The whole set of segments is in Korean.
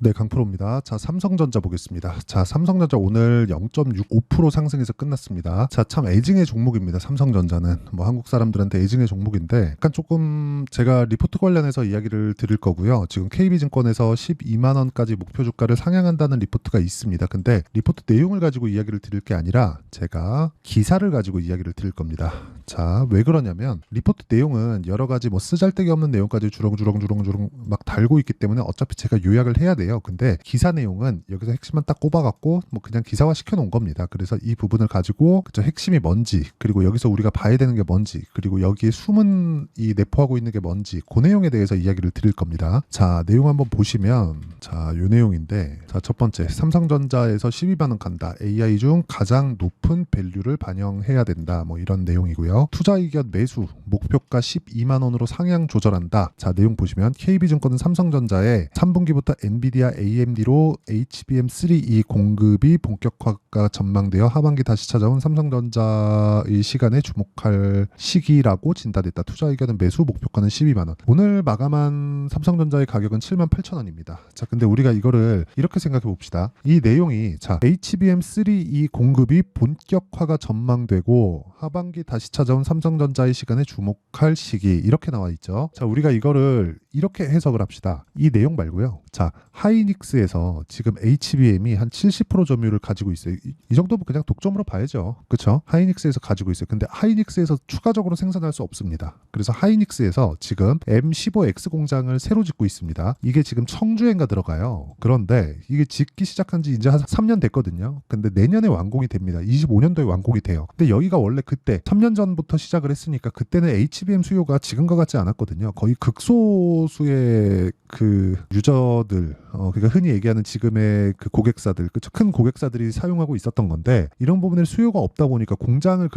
네, 강프로입니다. 자, 삼성전자 보겠습니다. 자, 삼성전자 오늘 0.65% 상승해서 끝났습니다. 자, 참 애증의 종목입니다. 삼성전자는 뭐 한국 사람들한테 애증의 종목인데 약간 조금 제가 리포트 관련해서 이야기를 드릴 거고요. 지금 KB증권에서 12만 원까지 목표 주가를 상향한다는 리포트가 있습니다. 근데 리포트 내용을 가지고 이야기를 드릴 게 아니라 제가 기사를 가지고 이야기를 드릴 겁니다. 자, 왜 그러냐면 리포트 내용은 여러 가지 뭐 쓰잘데기 없는 내용까지 주렁주렁 막 달고 있기 때문에 어차피 제가 요약을 해야 돼요. 근데 기사 내용은 여기서 핵심만 딱 꼽아갖고 뭐 그냥 기사화 시켜놓은 겁니다. 그래서 이 부분을 가지고 그쵸, 핵심이 뭔지, 그리고 여기서 우리가 봐야 되는 게 뭔지, 그리고 여기에 숨은 이 내포하고 있는 게 뭔지, 그 내용에 대해서 이야기를 드릴 겁니다. 자, 내용 한번 보시면 자, 요 내용인데, 자, 첫 번째, 삼성전자에서 12만 원 간다. AI 중 가장 높은 밸류를 반영해야 된다. 뭐 이런 내용이고요. 투자 의견 매수 목표가 12만 원으로 상향 조절한다. 자, 내용 보시면 KB증권은 삼성전자에 3분기부터 엔비디아 AMD로 HBM3E 공급이 본격화가 전망되어 하반기 다시 찾아온 삼성전자의 시간에 주목할 시기라고 진단됐다. 투자 의견은 매수 목표가는 12만 원. 오늘 마감한 삼성전자의 가격은 7만 8천 원입니다. 자, 근데 우리가 이거를 이렇게 생각해 봅시다. 이 내용이 자, HBM3E 공급이 본격화가 전망되고 하반기 다시 찾아온 삼성전자의 시간에 주목할 시기 이렇게 나와 있죠. 자, 우리가 이거를 이렇게 해석을 합시다. 이 내용 말고요. 자, 하이닉스에서 지금 HBM이 한 70% 점유율을 가지고 있어요. 이 정도면 그냥 독점으로 봐야죠. 그렇죠? 하이닉스에서 가지고 있어요. 근데 하이닉스에서 추가적으로 생산할 수 없습니다. 그래서 하이닉스에서 지금 M15X 공장을 새로 짓고 있습니다. 이게 지금 청주엔가 들어가요. 그런데 이게 짓기 시작한 지 이제 한 3년 됐거든요. 근데 내년에 완공이 됩니다. 25년도에 완공이 돼요. 근데 여기가 원래 그때 3년 전부터 시작을 했으니까 그때는 HBM 수요가 지금과 같지 않았거든요. 거의 극소수의 그 유저들, 그러니까 흔히 얘기하는 지금의 그 고객사들, 그쵸? 큰 고객사들이 사용하고 있었던 건데 이런 부분에 수요가 없다 보니까 공장은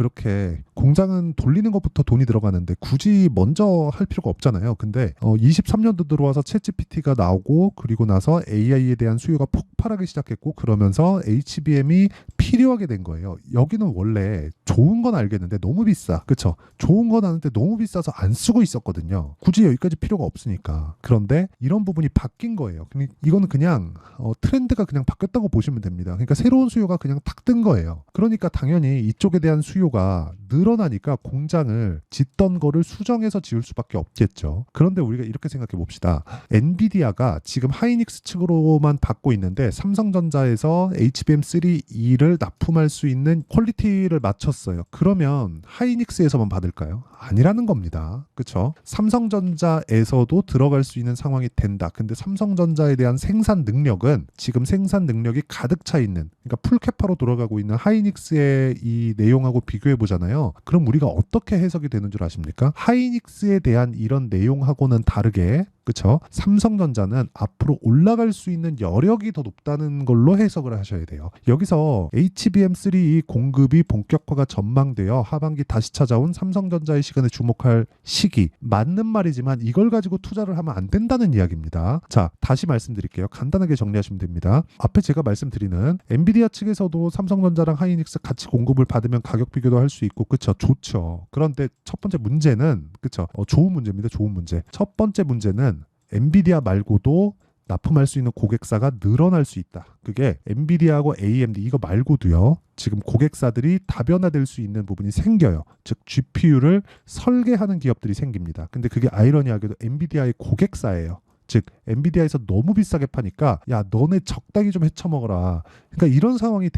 돌리는 것부터 돈이 들어가는데 굳이 먼저 할 필요가 없잖아요. 근데 23년도 들어와서 챗GPT가 나오고 그리고 나서 AI에 대한 수요가 폭발하기 시작했고 그러면서 HBM이 필요하게 된 거예요. 여기는 원래 좋은 건 알겠는데 너무 비싸. 그쵸? 좋은 건 아는데 너무 비싸서 안 쓰고 있었거든요. 굳이 여기까지 필요가 없으니까. 그런데 이런 부분이 바뀐 거예요. 이거는 그냥 트렌드가 그냥 바뀌었다고 보시면 됩니다. 그러니까 새로운 수요가 그냥 탁 뜬 거예요. 그러니까 당연히 이쪽에 대한 수요가 늘어나니까 공장을 짓던 거를 수정해서 지을 수밖에 없겠죠. 그런데 우리가 이렇게 생각해 봅시다. 엔비디아가 지금 하이닉스 측으로만 받고 있는데 삼성전자에서 HBM3E를 납품할 수 있는 퀄리티를 맞췄어요. 그러면 하이닉스에서만 받을까요? 아니라는 겁니다. 그렇죠? 삼성전자에서도 들어갈 수 있는 상황이 된다. 근데 삼성전자에 대한 생산 능력은 지금 생산 능력이 가득 차 있는, 그러니까 풀캐파로 돌아가고 있는 하이닉스의 이 내용하고 비교해 보잖아요. 그럼 우리가 어떻게 해석이 되는 줄 아십니까? 하이닉스에 대한 이런 내용하고는 다르게, 그쵸? 삼성전자는 앞으로 올라갈 수 있는 여력이 더 높다는 걸로 해석을 하셔야 돼요. 여기서 HBM3 공급이 본격화가 전망되어 하반기 다시 찾아온 삼성전자의 시간에 주목할 시기. 맞는 말이지만 이걸 가지고 투자를 하면 안 된다는 이야기입니다. 자, 다시 말씀드릴게요. 간단하게 정리하시면 됩니다. 앞에 제가 말씀드리는 엔비디아 측에서도 삼성전자랑 하이닉스 같이 공급을 받으면 가격 비교도 할 수 있고, 그쵸? 좋죠. 그런데 첫 번째 문제는, 그쵸? 좋은 문제입니다. 좋은 문제. 첫 번째 문제는 엔비디아 말고도 납품할 수 있는 고객사가 늘어날 수 있다. 그게 엔비디아하고 AMD 이거 말고도요. 지금 고객사들이 다변화될 수 있는 부분이 생겨요. 즉 GPU를 설계하는 기업들이 생깁니다. 근데 그게 아이러니하게도 엔비디아의 고객사예요. 즉 엔비디아에서 너무 비싸게 파니까 야 너네 적당히 좀 헤쳐먹어라. 그러니까 이런 상황이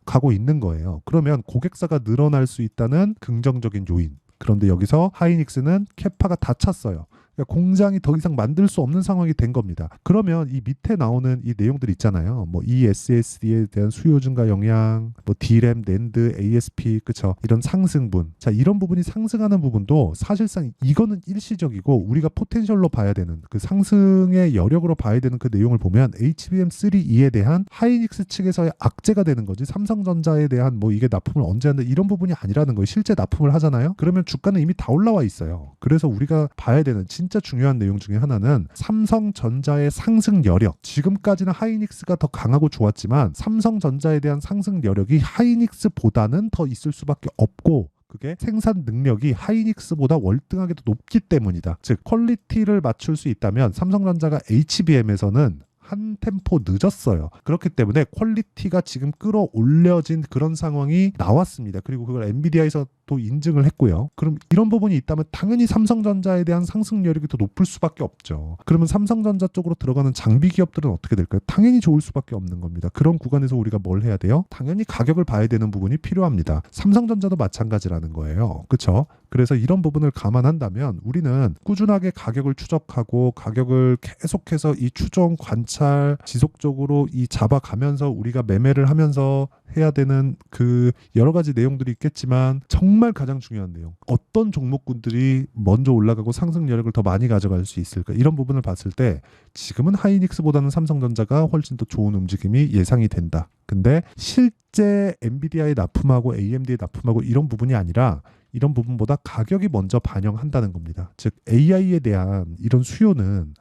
가고 있는 거예요. 그러면 고객사가 늘어날 수 있다는 긍정적인 요인. 그런데 여기서 하이닉스는 캐파가 다 찼어요. 그러니까 공장이 더 이상 만들 수 없는 상황이 된 겁니다. 그러면 이 밑에 나오는 이 내용들 있잖아요. 뭐 ESSD에 대한 수요 증가 영향, 뭐 D램, 낸드, ASP, 그쵸? 이런 상승분. 자, 이런 부분이 상승하는 부분도 사실상 이거는 일시적이고 우리가 포텐셜로 봐야 되는 그 상승의 여력으로 봐야 되는 그 내용을 보면 HBM3E에 대한 하이닉스 측에서의 악재가 되는 거지. 삼성전자에 대한 뭐 이게 납품을 언제 한다 이런 부분이 아니라는 거예요. 실제 납품을 하잖아요. 그러면 주가는 이미 다 올라와 있어요. 그래서 우리가 봐야 되는 진짜 중요한 내용 중에 하나는 삼성전자의 상승 여력. 지금까지는 하이닉스가 더 강하고 좋았지만 삼성전자에 대한 상승 여력이 하이닉스보다는 더 있을 수밖에 없고 그게 생산 능력이 하이닉스보다 월등하게 더 높기 때문이다. 즉 퀄리티를 맞출 수 있다면 삼성전자가 HBM에서는 한 템포 늦었어요. 그렇기 때문에 퀄리티가 지금 끌어올려진 그런 상황이 나왔습니다. 그리고 그걸 엔비디아에서 또 인증을 했고요. 그럼 이런 부분이 있다면 당연히 삼성전자에 대한 상승 여력이 더 높을 수밖에 없죠. 그러면 삼성전자 쪽으로 들어가는 장비 기업들은 어떻게 될까요? 당연히 좋을 수밖에 없는 겁니다. 그런 구간에서 우리가 뭘 해야 돼요? 당연히 가격을 봐야 되는 부분이 필요합니다. 삼성전자도 마찬가지라는 거예요. 그렇죠? 그래서 이런 부분을 감안한다면 우리는 꾸준하게 가격을 추적하고 가격을 계속해서 이 추종 관찰 지속적으로 이 잡아가면서 우리가 매매를 하면서 해야 되는 그 여러 가지 내용들이 있겠지만 정말 가장 중요한 내용, 어떤 종목군들이 먼저 올라가고 상승 여력을 더 많이 가져갈 수 있을까, 이런 부분을 봤을 때 지금은 하이닉스보다는 삼성전자가 훨씬 더 좋은 움직임이 예상이 된다. 근데 실제 엔비디아에 납품하고 AMD에 납품하고 이런 부분이 아니라 이런 부분보다 가격이 먼저 반영한다는 겁니다. 즉 AI에 대한 이런 수요는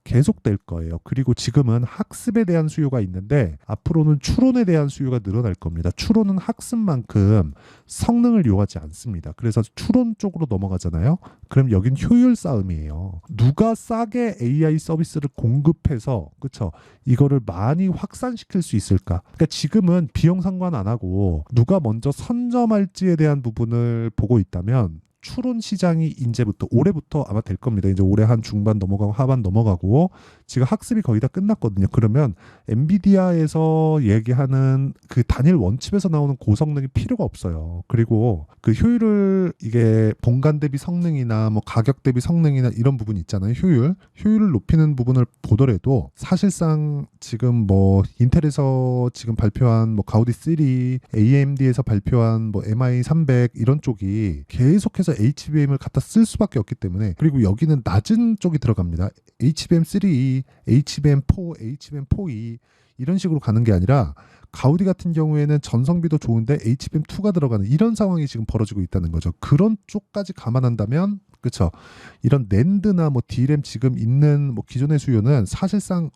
계속될 거예요. 그리고 지금은 학습에 대한 수요가 있는데 앞으로는 추론에 대한 수요가 늘어날 겁니다. 추론은 학습만큼 성능을 요하지 않습니다. 그래서 추론 쪽으로 넘어가잖아요. 그럼 여긴 효율 싸움이에요. 누가 싸게 AI 서비스를 공급해서 그쵸? 이거를 많이 확산시킬 수 있을까? 그러니까 지금은 비용 상관 안 하고 누가 먼저 선점할지에 대한 부분을 보고 있다면 추론 시장이 이제부터 올해부터 아마 될 겁니다. 이제 올해 한 중반 넘어가고 하반 넘어가고 지금 학습이 거의 다 끝났거든요. 그러면 엔비디아에서 얘기하는 그 단일 원칩에서 나오는 고성능이 필요가 없어요. 그리고 그 효율을 이게 본관 대비 성능이나 뭐 가격 대비 성능이나 이런 부분이 있잖아요. 효율을 높이는 부분을 보더라도 사실상 지금 뭐 인텔에서 지금 발표한 뭐 가우디 3, AMD에서 발표한 뭐 MI300 이런 쪽이 계속해서 HBM을 갖다 쓸 수밖에 없기 때문에, 그리고 여기는 낮은 쪽이 들어갑니다. HBM3, HBM4, HBM4E 이런 식으로 가는 게 아니라 가우디 같은 경우에는 전성비도 좋은데 HBM2가 들어가는 이런 상황이 지금 벌어지고 있다는 거죠. 그런 쪽까지 감안한다면 그렇죠. 이런 낸드나 뭐 D램 지금 있는 뭐 기존의 수요는 사실상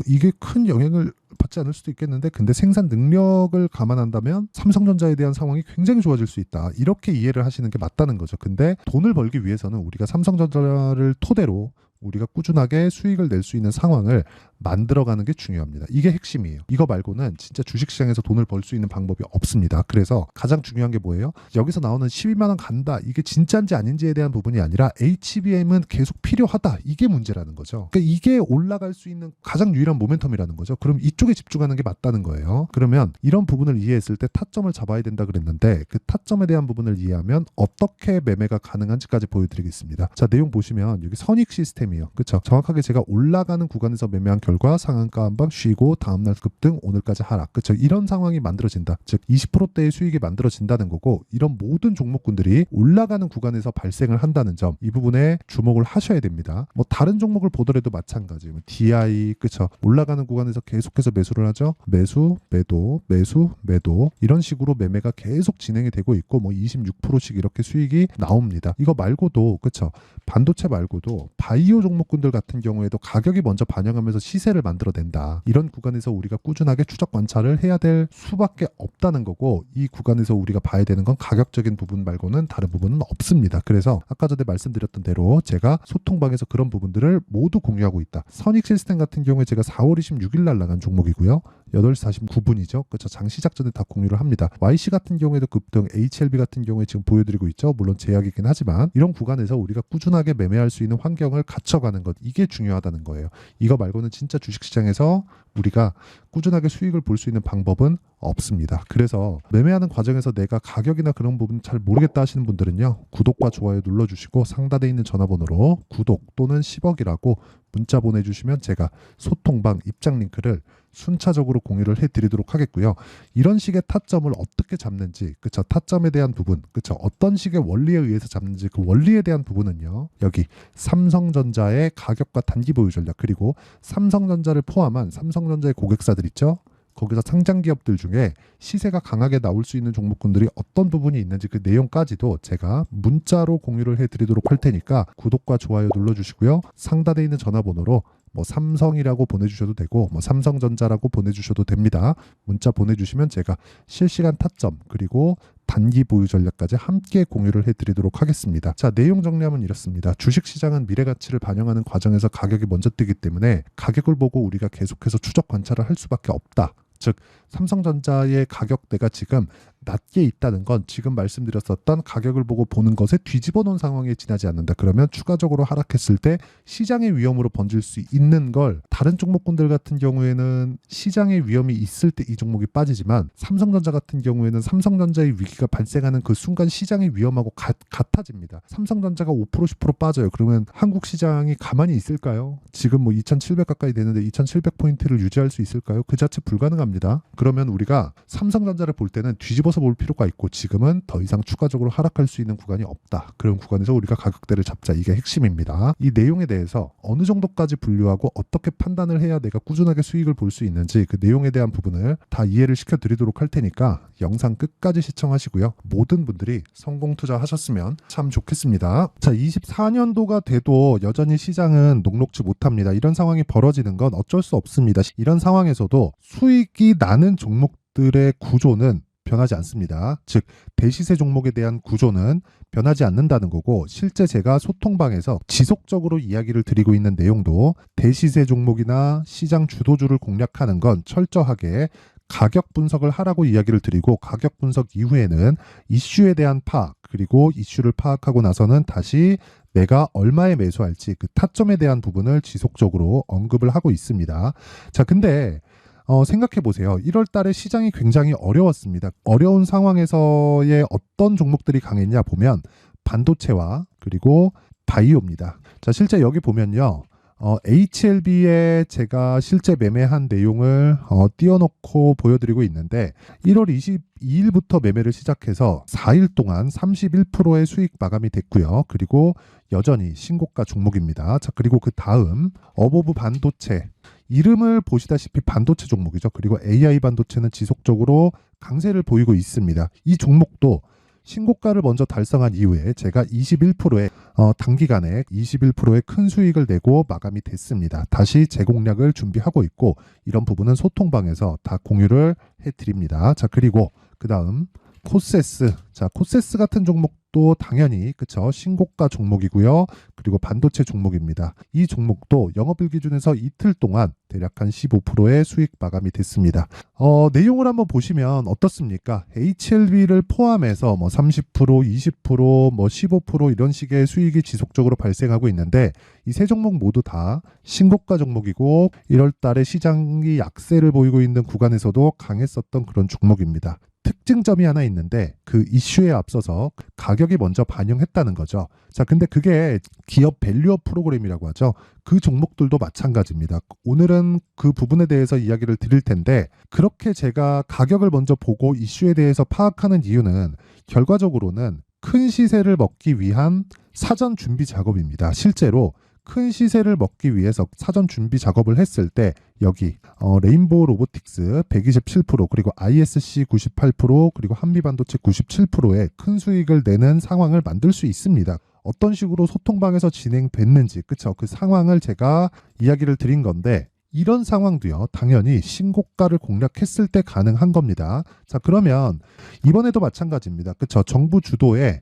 이게 큰 영향을 받지 않을 수도 있겠는데, 근데 생산 능력을 감안한다면 삼성전자에 대한 상황이 굉장히 좋아질 수 있다. 이렇게 이해를 하시는 게 맞다는 거죠. 근데 돈을 벌기 위해서는 우리가 삼성전자를 토대로 우리가 꾸준하게 수익을 낼 수 있는 상황을 만들어가는 게 중요합니다. 이게 핵심이에요. 이거 말고는 진짜 주식시장에서 돈을 벌 수 있는 방법이 없습니다. 그래서 가장 중요한 게 뭐예요? 여기서 나오는 12만 원 간다. 이게 진짜인지 아닌지에 대한 부분이 아니라 HBM은 계속 필요하다. 이게 문제라는 거죠. 그러니까 이게 올라갈 수 있는 가장 유일한 모멘텀이라는 거죠. 그럼 이쪽에 집중하는 게 맞다는 거예요. 그러면 이런 부분을 이해했을 때 타점을 잡아야 된다 그랬는데 그 타점에 대한 부분을 이해하면 어떻게 매매가 가능한지까지 보여드리겠습니다. 자, 내용 보시면 여기 선익 시스템이에요. 그렇죠? 정확하게 제가 올라가는 구간에서 매매한 결과 상한가 한 방 쉬고 다음날 급등, 오늘까지 하락. 그렇죠? 이런 상황이 만들어진다. 즉 20%대의 수익이 만들어진다는 거고, 이런 모든 종목군들이 올라가는 구간에서 발생을 한다는 점, 이 부분에 주목을 하셔야 됩니다. 뭐 다른 종목을 보더라도 마찬가지. DI 그렇죠? 올라가는 구간에서 계속해서 매수를 하죠. 매수, 매도, 매수, 매도 이런 식으로 매매가 계속 진행이 되고 있고 뭐 26%씩 이렇게 수익이 나옵니다. 이거 말고도 그렇죠? 반도체 말고도 바이오 종목군들 같은 경우에도 가격이 먼저 반영하면서 시세를 만들어낸다. 이런 구간에서 우리가 꾸준하게 추적 관찰을 해야 될 수밖에 없다는 거고, 이 구간에서 우리가 봐야 되는 건 가격적인 부분 말고는 다른 부분은 없습니다. 그래서 아까 전에 말씀드렸던 대로 제가 소통방에서 그런 부분들을 모두 공유하고 있다. 선익 시스템 같은 경우에 제가 4월 26일 날 나간 종목이고요. 8시 49분이죠. 그렇죠. 장 시작 전에 다 공유를 합니다. YC 같은 경우에도 급등, HLB 같은 경우에 지금 보여드리고 있죠. 물론 제약이긴 하지만 이런 구간에서 우리가 꾸준하게 매매할 수 있는 환경을 갖춰가는 것, 이게 중요하다는 거예요. 이거 말고는 진짜 주식시장에서 우리가 꾸준하게 수익을 볼 수 있는 방법은 없습니다. 그래서 매매하는 과정에서 내가 가격이나 그런 부분 잘 모르겠다 하시는 분들은요, 구독과 좋아요 눌러주시고 상단에 있는 전화번호로 구독 또는 10억이라고 문자 보내주시면 제가 소통방 입장 링크를 순차적으로 공유를 해드리도록 하겠고요. 이런 식의 타점을 어떻게 잡는지, 그쵸? 타점에 대한 부분, 그쵸? 어떤 식의 원리에 의해서 잡는지 그 원리에 대한 부분은요, 여기 삼성전자의 가격과 단기 보유 전략, 그리고 삼성전자를 포함한 삼성전자의 고객사들 있죠? 거기서 상장 기업들 중에 시세가 강하게 나올 수 있는 종목군들이 어떤 부분이 있는지 그 내용까지도 제가 문자로 공유를 해드리도록 할 테니까 구독과 좋아요 눌러주시고요. 상단에 있는 전화번호로 뭐 삼성이라고 보내주셔도 되고 뭐 삼성전자라고 보내주셔도 됩니다. 문자 보내주시면 제가 실시간 타점 그리고 단기 보유 전략까지 함께 공유를 해드리도록 하겠습니다. 자, 내용 정리하면 이렇습니다. 주식시장은 미래 가치를 반영하는 과정에서 가격이 먼저 뜨기 때문에 가격을 보고 우리가 계속해서 추적 관찰을 할 수밖에 없다. 즉 삼성전자의 가격대가 지금 낮게 있다는 건 지금 말씀드렸었던 가격을 보고 보는 것에 뒤집어 놓은 상황에 지나지 않는다. 그러면 추가적으로 하락했을 때 시장의 위험으로 번질 수 있는 걸 다른 종목군들 같은 경우에는 시장의 위험이 있을 때 이 종목이 빠지지만 삼성전자 같은 경우에는 삼성전자의 위기가 발생하는 그 순간 시장의 위험하고 같아집니다. 삼성전자가 5% 10% 빠져요. 그러면 한국 시장이 가만히 있을까요? 지금 뭐 2700 가까이 되는데 2700포인트를 유지할 수 있을까요? 그 자체 불가능합니다. 그러면 우리가 삼성전자를 볼 때는 뒤집어서 볼 필요가 있고 지금은 더 이상 추가적으로 하락할 수 있는 구간이 없다. 그런 구간에서 우리가 가격대를 잡자. 이게 핵심입니다. 이 내용에 대해서 어느 정도까지 분류하고 어떻게 판단을 해야 내가 꾸준하게 수익을 볼 수 있는지 그 내용에 대한 부분을 다 이해를 시켜드리도록 할 테니까 영상 끝까지 시청하시고요. 모든 분들이 성공 투자하셨으면 참 좋겠습니다. 자, 24년도가 돼도 여전히 시장은 녹록지 못합니다. 이런 상황이 벌어지는 건 어쩔 수 없습니다. 이런 상황에서도 수익이 나는 종목들의 구조는 변하지 않습니다. 즉 대시세 종목에 대한 구조는 변하지 않는다는 거고 실제 제가 소통방에서 지속적으로 이야기를 드리고 있는 내용도 대시세 종목이나 시장 주도주를 공략하는 건 철저하게 가격 분석을 하라고 이야기를 드리고 가격 분석 이후에는 이슈에 대한 파악 그리고 이슈를 파악하고 나서는 다시 내가 얼마에 매수할지 그 타점에 대한 부분을 지속적으로 언급을 하고 있습니다. 자, 근데 생각해 보세요. 1월 달에 시장이 굉장히 어려웠습니다. 어려운 상황에서의 어떤 종목들이 강했냐 보면 반도체와 그리고 바이오입니다. 자, 실제 여기 보면요. HLB에 제가 실제 매매한 내용을 띄워놓고 보여드리고 있는데 1월 22일부터 매매를 시작해서 4일 동안 31%의 수익 마감이 됐고요. 그리고 여전히 신고가 종목입니다. 자, 그리고 그 다음 어보브 반도체 이름을 보시다시피 반도체 종목이죠. 그리고 AI 반도체는 지속적으로 강세를 보이고 있습니다. 이 종목도 신고가를 먼저 달성한 이후에 제가 21%의 단기간에 21%의 큰 수익을 내고 마감이 됐습니다. 다시 재공략을 준비하고 있고 이런 부분은 소통방에서 다 공유를 해드립니다. 자, 그리고 그 다음 코세스. 자, 코세스 같은 종목도 당연히 그쵸 신고가 종목이고요. 그리고 반도체 종목입니다. 이 종목도 영업일 기준에서 이틀 동안 대략 한 15%의 수익 마감이 됐습니다. 내용을 한번 보시면 어떻습니까? HLB를 포함해서 뭐 30%, 20%, 뭐 15% 이런 식의 수익이 지속적으로 발생하고 있는데 이 세 종목 모두 다 신고가 종목이고 1월 달에 시장이 약세를 보이고 있는 구간에서도 강했었던 그런 종목입니다. 특징점이 하나 있는데 그 이슈에 앞서서 가격이 먼저 반영했다는 거죠. 자, 근데 그게 기업 밸류업 프로그램이라고 하죠. 그 종목들도 마찬가지입니다. 오늘은 그 부분에 대해서 이야기를 드릴 텐데 그렇게 제가 가격을 먼저 보고 이슈에 대해서 파악하는 이유는 결과적으로는 큰 시세를 먹기 위한 사전 준비 작업입니다. 실제로 큰 시세를 먹기 위해서 사전 준비 작업을 했을 때 여기 레인보우 로보틱스 127% 그리고 ISC 98% 그리고 한미반도체 97%의 큰 수익을 내는 상황을 만들 수 있습니다. 어떤 식으로 소통방에서 진행됐는지 그쵸? 그 상황을 제가 이야기를 드린 건데 이런 상황도요 당연히 신고가를 공략했을 때 가능한 겁니다. 자, 그러면 이번에도 마찬가지입니다. 그쵸? 정부 주도의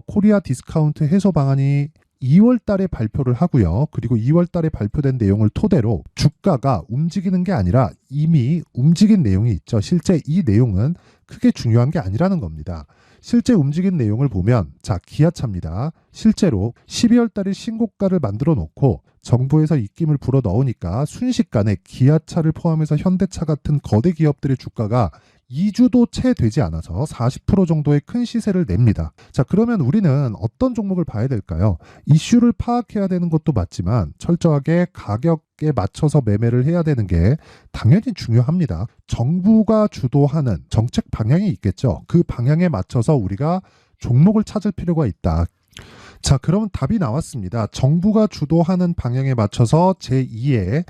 코리아 디스카운트 해소 방안이 2월 달에 발표를 하고요. 그리고 2월 달에 발표된 내용을 토대로 주가가 움직이는 게 아니라 이미 움직인 내용이 있죠. 실제 이 내용은 크게 중요한 게 아니라는 겁니다. 실제 움직인 내용을 보면 자, 기아차입니다. 실제로 12월 달에 신고가를 만들어 놓고 정부에서 입김을 불어 넣으니까 순식간에 기아차를 포함해서 현대차 같은 거대 기업들의 주가가 2주도 채 되지 않아서 40% 정도의 큰 시세를 냅니다. 자, 그러면 우리는 어떤 종목을 봐야 될까요? 이슈를 파악해야 되는 것도 맞지만 철저하게 가격에 맞춰서 매매를 해야 되는 게 당연히 중요합니다. 정부가 주도하는 정책 방향이 있겠죠. 그 방향에 맞춰서 우리가 종목을 찾을 필요가 있다. 자, 그러면 답이 나왔습니다. 정부가 주도하는 방향에 맞춰서 제2의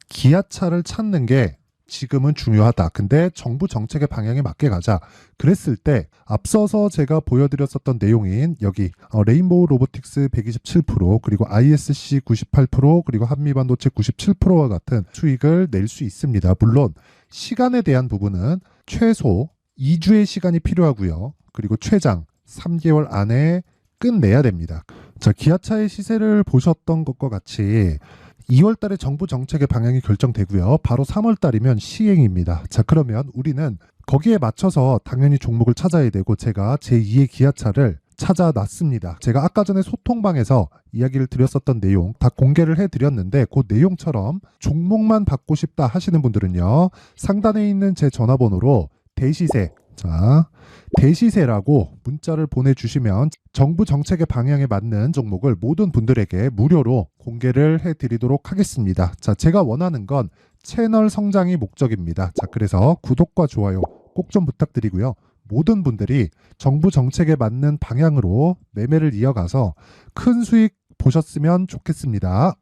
기아차를 찾는 게 지금은 중요하다. 근데 정부 정책의 방향에 맞게 가자. 그랬을 때 앞서서 제가 보여드렸었던 내용인 여기 레인보우 로보틱스 127% 그리고 ISC 98% 그리고 한미반도체 97%와 같은 수익을 낼 수 있습니다. 물론 시간에 대한 부분은 최소 2주의 시간이 필요하고요. 그리고 최장 3개월 안에 끝내야 됩니다. 자, 기아차의 시세를 보셨던 것과 같이 2월 달에 정부 정책의 방향이 결정되고요. 바로 3월 달이면 시행입니다. 자, 그러면 우리는 거기에 맞춰서 당연히 종목을 찾아야 되고 제가 제2의 기아차를 찾아놨습니다. 제가 아까 전에 소통방에서 이야기를 드렸었던 내용 다 공개를 해드렸는데 그 내용처럼 종목만 받고 싶다 하시는 분들은요. 상단에 있는 제 전화번호로 대시세, 자, 대시세라고 문자를 보내주시면 정부 정책의 방향에 맞는 종목을 모든 분들에게 무료로 공개를 해드리도록 하겠습니다. 자, 제가 원하는 건 채널 성장이 목적입니다. 자, 그래서 구독과 좋아요 꼭 좀 부탁드리고요. 모든 분들이 정부 정책에 맞는 방향으로 매매를 이어가서 큰 수익 보셨으면 좋겠습니다.